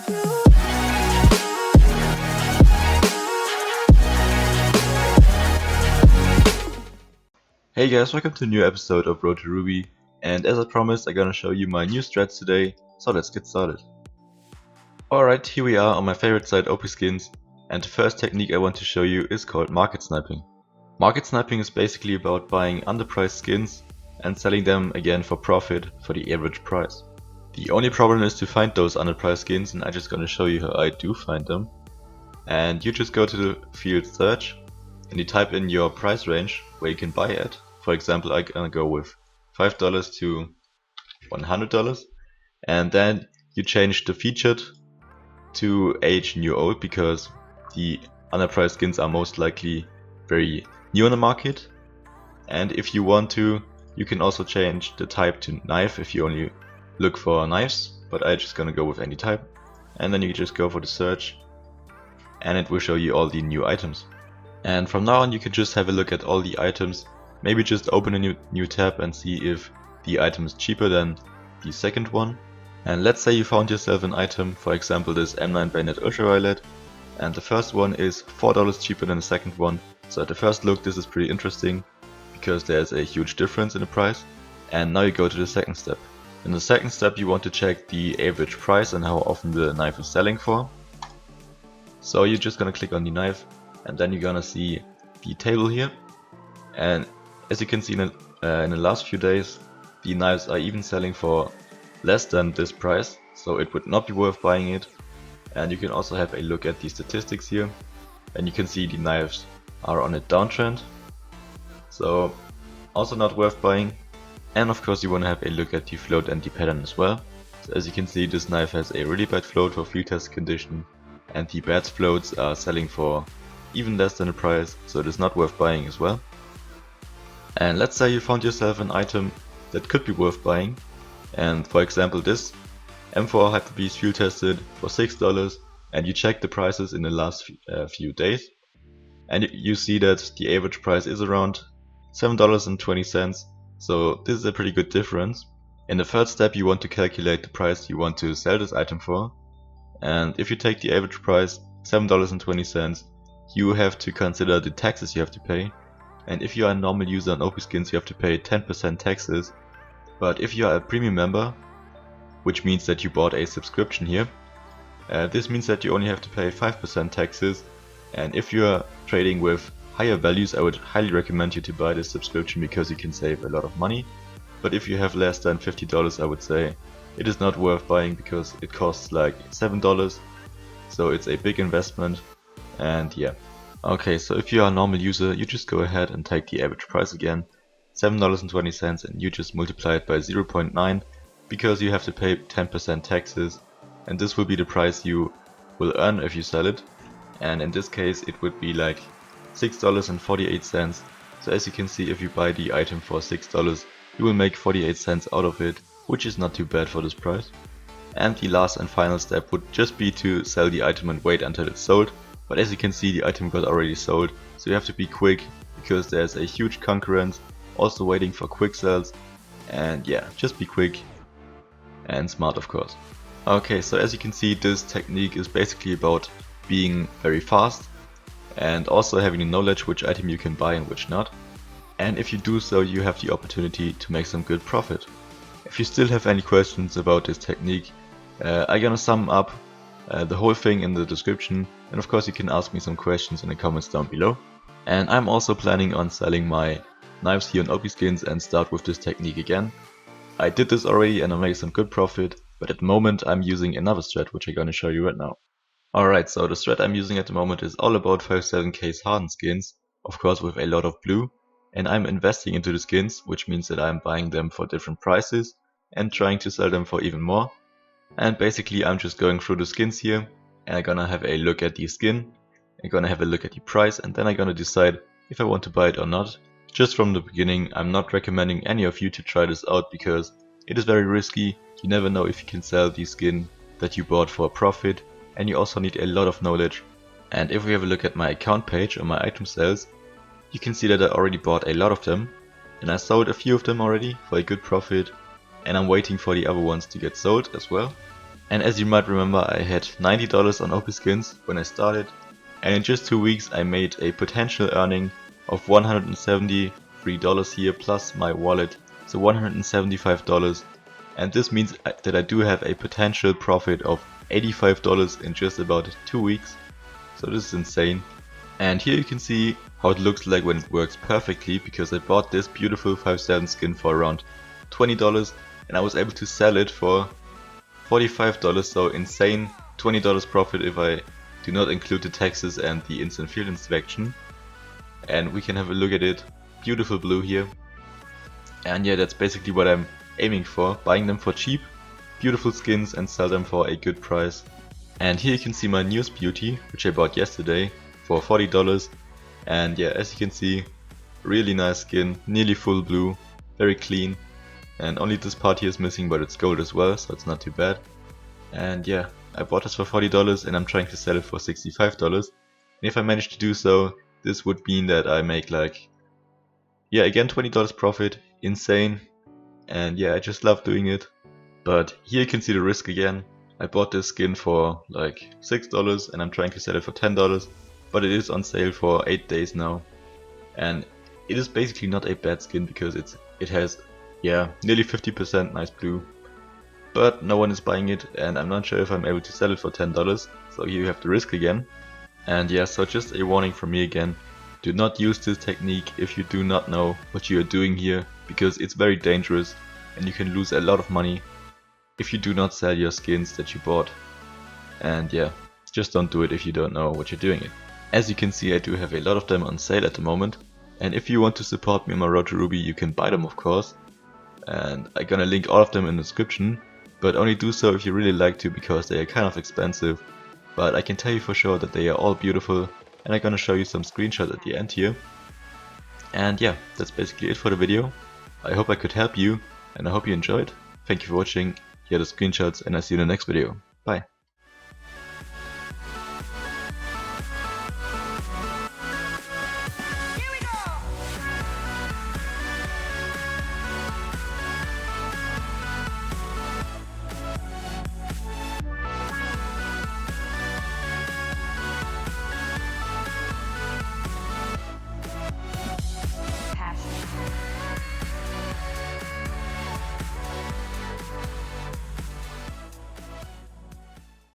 Hey guys, welcome to a new episode of Road to Ruby, and as I promised, I'm gonna show you my new strats today, so let's get started. Alright, here we are on my favorite site OP Skins, and the first technique I want to show you is called market sniping. Market sniping is basically about buying underpriced skins and selling them again for profit for the average price. The only problem is to find those underpriced skins, and I'm just gonna show you how I do find them. And you just go to the field search and you type in your price range where you can buy at. For example, I'm gonna go with $5 to $100, and then you change the featured to age new old, because the underpriced skins are most likely very new on the market. And if you want to, you can also change the type to knife if you only look for knives, but I'm just gonna go with any type. And then you just go for the search and it will show you all the new items. And from now on you can just have a look at all the items. Maybe just open a new tab and see if the item is cheaper than the second one. And let's say you found yourself an item, for example this M9 Bayonet Ultraviolet, and the first one is $4 cheaper than the second one. So at the first look this is pretty interesting, because there's a huge difference in the price. And now you go to the second step. In the second step you want to check the average price and how often the knife is selling for. So you're just gonna click on the knife, and then you're gonna see the table here. And as you can see in the last few days, the knives are even selling for less than this price, so it would not be worth buying it. And you can also have a look at the statistics here, and you can see the knives are on a downtrend, so also not worth buying. And of course you want to have a look at the float and the pattern as well. So as you can see, this knife has a really bad float for field test condition, and the bad floats are selling for even less than the price, so it is not worth buying as well. And let's say you found yourself an item that could be worth buying, and for example this M4 Hyper Beast field tested for $6, and you check the prices in the last few days, and you see that the average price is around $7.20, so this is a pretty good difference. In the third step you want to calculate the price you want to sell this item for, and if you take the average price $7.20, you have to consider the taxes you have to pay. And if you are a normal user on OP Skins, you have to pay 10% taxes. But if you are a premium member, which means that you bought a subscription here, this means that you only have to pay 5% taxes. And if you are trading with higher values, I would highly recommend you to buy this subscription, because you can save a lot of money. But if you have less than $50, I would say it is not worth buying, because it costs like $7, so it's a big investment. And yeah. Okay, so if you are a normal user, you just go ahead and take the average price again, $7.20, and you just multiply it by 0.9, because you have to pay 10% taxes, and this will be the price you will earn if you sell it. And in this case it would be like $6.48. So as you can see, if you buy the item for $6, you will make 48 cents out of it, which is not too bad for this price. And the last and final step would just be to sell the item and wait until it's sold. But as you can see, the item got already sold, so you have to be quick, because there's a huge concurrence also waiting for quick sales. And yeah, just be quick and smart, of course. Okay, so as you can see, this technique is basically about being very fast and also having the knowledge which item you can buy and which not. And if you do so, you have the opportunity to make some good profit. If you still have any questions about this technique, I'm gonna sum up the whole thing in the description, and of course you can ask me some questions in the comments down below. And I'm also planning on selling my knives here on OP Skins and start with this technique again. I did this already and I made some good profit, but at the moment I'm using another strat, which I'm gonna show you right now. Alright, so the strat I'm using at the moment is all about 57k hardened skins, of course with a lot of blue, and I'm investing into the skins, which means that I'm buying them for different prices and trying to sell them for even more. And basically I'm just going through the skins here, and I'm gonna have a look at the skin, I'm gonna have a look at the price, and then I'm gonna decide if I want to buy it or not. Just from the beginning, I'm not recommending any of you to try this out, because it is very risky. You never know if you can sell the skin that you bought for a profit, and you also need a lot of knowledge. And if we have a look at my account page or my item sales, you can see that I already bought a lot of them, and I sold a few of them already for a good profit, and I'm waiting for the other ones to get sold as well. And as you might remember, I had $90 on OP Skins when I started, and in just 2 weeks I made a potential earning of $173 here plus my wallet, so $175, and this means that I do have a potential profit of $85 in just about 2 weeks, so this is insane. And here you can see how it looks like when it works perfectly, because I bought this beautiful 5/7 skin for around $20 and I was able to sell it for $45, so insane $20 profit if I do not include the taxes and the instant field inspection. And we can have a look at it, beautiful blue here. And yeah, that's basically what I'm aiming for, buying them for cheap, beautiful skins, and sell them for a good price. And here you can see my newest beauty, which I bought yesterday for $40, and yeah, as you can see, really nice skin, nearly full blue, very clean, and only this part here is missing, but it's gold as well, so it's not too bad. And yeah, I bought this for $40 and I'm trying to sell it for $65, and if I manage to do so, this would mean that I make like, yeah, again $20 profit, insane. And yeah, I just love doing it. But here you can see the risk again. I bought this skin for like $6 and I'm trying to sell it for $10, but it is on sale for 8 days now. And it is basically not a bad skin because it has, yeah, nearly 50% nice blue. But no one is buying it and I'm not sure if I'm able to sell it for $10, so here you have the risk again. And yeah, so just a warning from me again, do not use this technique if you do not know what you are doing here, because it's very dangerous and you can lose a lot of money if you do not sell your skins that you bought. And yeah, just don't do it if you don't know what you're doing it. As you can see, I do have a lot of them on sale at the moment, and if you want to support me on my road to Ruby, you can buy them of course, and I'm gonna link all of them in the description, but only do so if you really like to, because they are kind of expensive, but I can tell you for sure that they are all beautiful, and I'm gonna show you some screenshots at the end here. And yeah, that's basically it for the video. I hope I could help you, and I hope you enjoyed. Thank you for watching, here are the screenshots, and I see you in the next video. Bye.